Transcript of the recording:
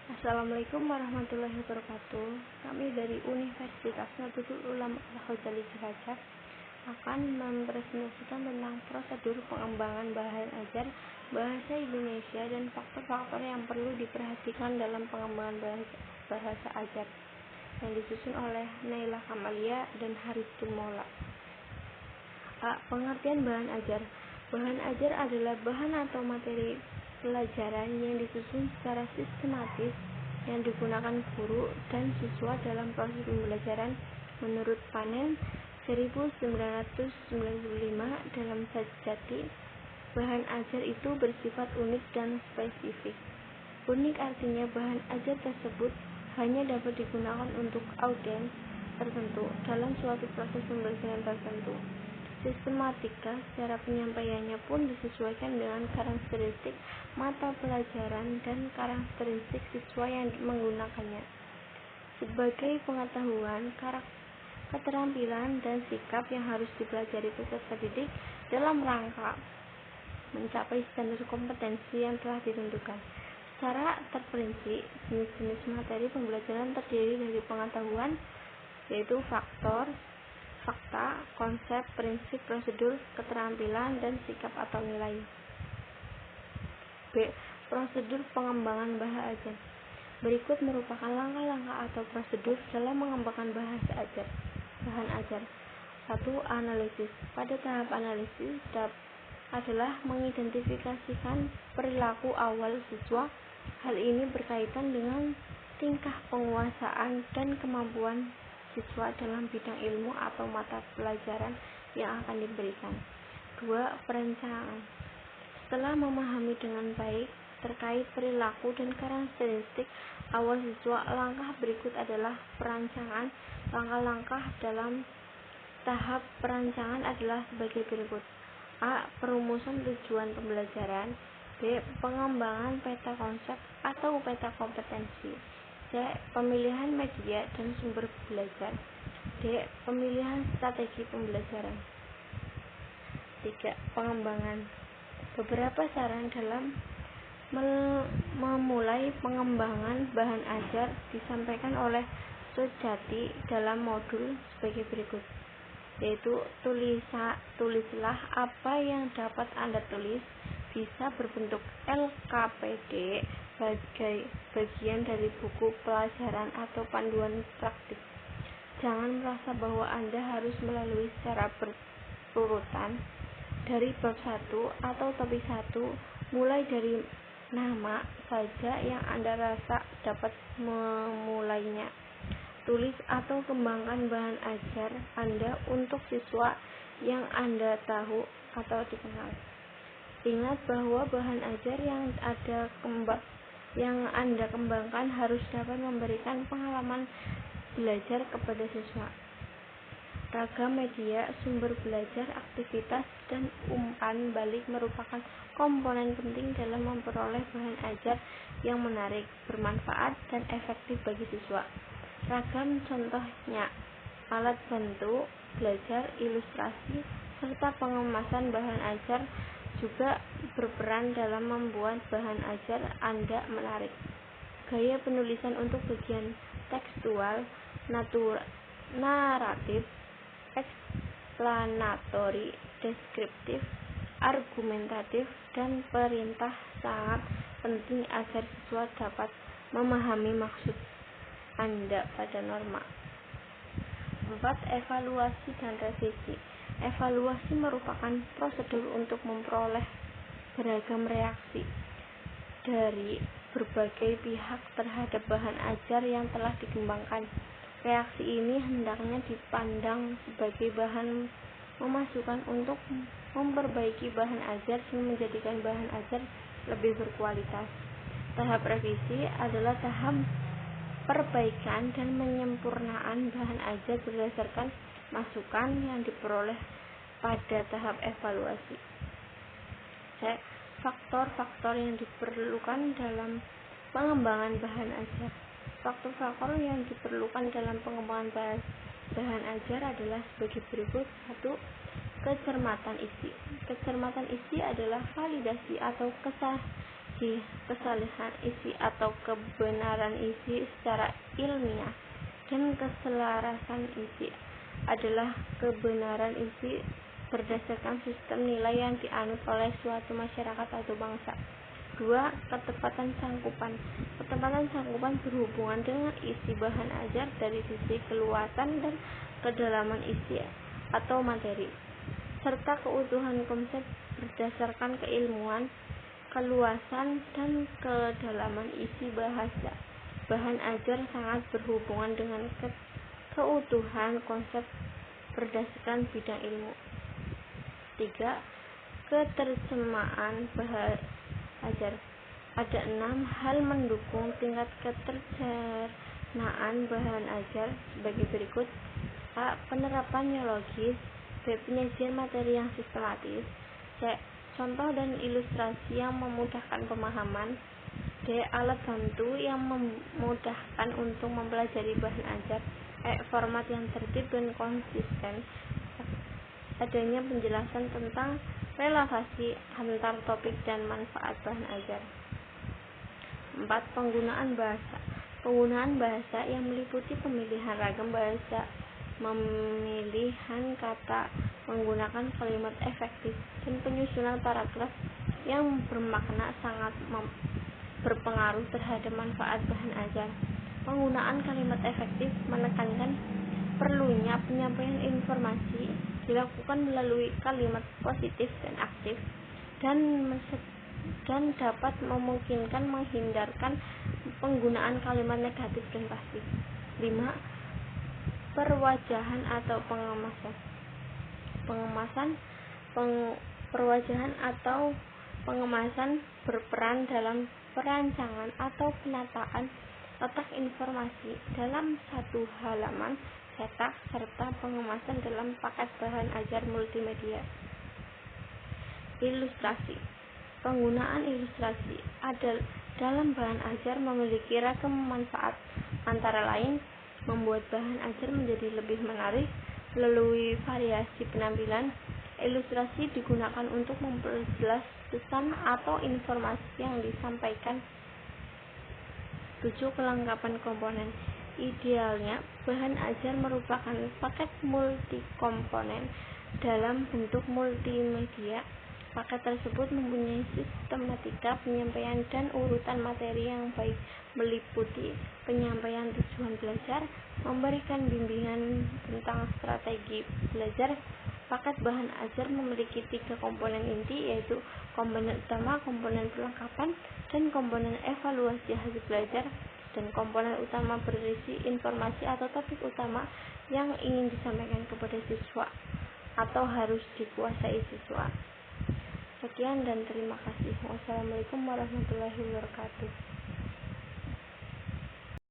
Assalamualaikum warahmatullahi wabarakatuh. Kami dari Universitas Nahdlatul Ulama Al-Ghazali Cilacap akan mempresentasikan tentang prosedur pengembangan bahan ajar bahasa Indonesia dan faktor-faktor yang perlu diperhatikan dalam pengembangan bahasa ajar, yang disusun oleh Naila Kamalia dan Hariskin Mola. Pengertian bahan ajar. Bahan ajar adalah bahan atau materi pelajaran yang disusun secara sistematis yang digunakan guru dan siswa dalam proses pembelajaran. Menurut Panen 1995 dalam Sajati, bahan ajar itu bersifat unik dan spesifik. Unik artinya bahan ajar tersebut hanya dapat digunakan untuk audiens tertentu dalam suatu proses pembelajaran tertentu. Sistematika secara penyampaiannya pun disesuaikan dengan karakteristik mata pelajaran dan karakteristik siswa yang menggunakannya. Sebagai pengetahuan, keterampilan, dan sikap yang harus dipelajari peserta didik dalam rangka mencapai standar kompetensi yang telah ditentukan. Secara terperinci, jenis-jenis materi pembelajaran terdiri dari pengetahuan, yaitu fakta, konsep, prinsip, prosedur, keterampilan, dan sikap atau nilai. B. Prosedur pengembangan bahasa ajar. Berikut merupakan langkah-langkah atau prosedur dalam mengembangkan bahan ajar. 1. Analisis. Pada tahap analisis adalah mengidentifikasikan perilaku awal siswa. Hal ini berkaitan dengan tingkah penguasaan dan kemampuan siswa dalam bidang ilmu atau mata pelajaran yang akan diberikan. 2. Perencanaan. Setelah memahami dengan baik terkait perilaku dan karakteristik awal siswa, langkah berikut adalah perancangan. Langkah-langkah dalam tahap perancangan adalah sebagai berikut. A. Perumusan tujuan pembelajaran. B. Pengembangan peta konsep atau peta kompetensi. C. Pemilihan media dan sumber belajar. D. Pemilihan strategi pembelajaran. 3. Pengembangan. Beberapa saran dalam memulai pengembangan bahan ajar disampaikan oleh Sajati dalam modul sebagai berikut, yaitu tulislah apa yang dapat Anda tulis bisa berbentuk LKPD sebagai bagian dari buku pelajaran atau panduan praktik. Jangan merasa bahwa Anda harus melalui secara berurutan dari bab 1 atau topik 1, mulai dari nama saja yang Anda rasa dapat memulainya. Tulis atau kembangkan bahan ajar Anda untuk siswa yang Anda tahu atau dikenal. Ingat bahwa bahan ajar yang Anda kembangkan harus dapat memberikan pengalaman belajar kepada siswa. Ragam media, sumber belajar, aktivitas, dan umpan balik merupakan komponen penting dalam memperoleh bahan ajar yang menarik, bermanfaat, dan efektif bagi siswa. Ragam contohnya alat bantu belajar, ilustrasi, serta pengemasan bahan ajar juga berperan dalam membuat bahan ajar Anda menarik. Gaya penulisan untuk bagian tekstual, naratif, eksplanatory, deskriptif, argumentatif, dan perintah sangat penting agar siswa dapat memahami maksud Anda pada norma. 4. Evaluasi dan revisi. Evaluasi merupakan prosedur untuk memperoleh beragam reaksi dari berbagai pihak terhadap bahan ajar yang telah dikembangkan. Reaksi ini hendaknya dipandang sebagai bahan masukan untuk memperbaiki bahan ajar dan menjadikan bahan ajar lebih berkualitas. Tahap revisi adalah tahap perbaikan dan penyempurnaan bahan ajar berdasarkan masukan yang diperoleh pada tahap evaluasi. C. Faktor-faktor yang diperlukan dalam pengembangan bahan ajar. Faktor-faktor yang diperlukan dalam pengembangan bahan ajar adalah sebagai berikut. 1. Kecermatan isi. Kecermatan isi adalah validasi atau isi, kesalahan isi atau kebenaran isi secara ilmiah, dan keselarasan isi adalah kebenaran isi berdasarkan sistem nilai yang dianut oleh suatu masyarakat atau bangsa. 2. Ketepatan sangkupan. Ketepatan sangkupan berhubungan dengan isi bahan ajar dari sisi keluasan dan kedalaman isi atau materi, serta keutuhan konsep berdasarkan keilmuan, keluasan, dan kedalaman isi bahasa. Bahan ajar sangat berhubungan dengan keutuhan konsep berdasarkan bidang ilmu. 3. Keterjemahan bahan ajar. Ada 6 hal mendukung tingkat keterjemahan bahan ajar sebagai berikut. A. Penerapan neologis. B. Penyajian materi yang sistematis. C. Contoh dan ilustrasi yang memudahkan pemahaman. D. Alat bantu yang memudahkan untuk mempelajari bahan ajar. E. Format yang tertib dan konsisten. Adanya penjelasan tentang relasi antar topik dan manfaat bahan ajar. 4. Penggunaan bahasa. Penggunaan bahasa yang meliputi pemilihan ragam bahasa, pemilihan kata, menggunakan kalimat efektif, dan penyusunan paragraf yang bermakna sangat berpengaruh terhadap manfaat bahan ajar. Penggunaan kalimat efektif menekankan perlunya penyampaian informasi dilakukan melalui kalimat positif dan aktif, dan dapat memungkinkan menghindarkan penggunaan kalimat negatif dan pasif. 5. Perwajahan atau pengemasan. Perwajahan atau pengemasan berperan dalam perancangan atau penataan letak informasi dalam satu halaman cetak serta pengemasan dalam paket bahan ajar multimedia. Ilustrasi. Penggunaan ilustrasi dalam bahan ajar memiliki ragam manfaat, antara lain membuat bahan ajar menjadi lebih menarik melalui variasi penampilan. Ilustrasi digunakan untuk memperjelas pesan atau informasi yang disampaikan. 7. Kelengkapan komponen. Idealnya, bahan ajar merupakan paket multikomponen dalam bentuk multimedia. Paket tersebut mempunyai sistematika penyampaian dan urutan materi yang baik, meliputi penyampaian tujuan belajar, memberikan bimbingan tentang strategi belajar. Paket bahan ajar memiliki 3 komponen inti, yaitu komponen utama, komponen perlengkapan, dan komponen evaluasi hasil belajar. Dan komponen utama berisi informasi atau topik utama yang ingin disampaikan kepada siswa atau harus dikuasai siswa. Sekian dan terima kasih. Wassalamualaikum warahmatullahi wabarakatuh.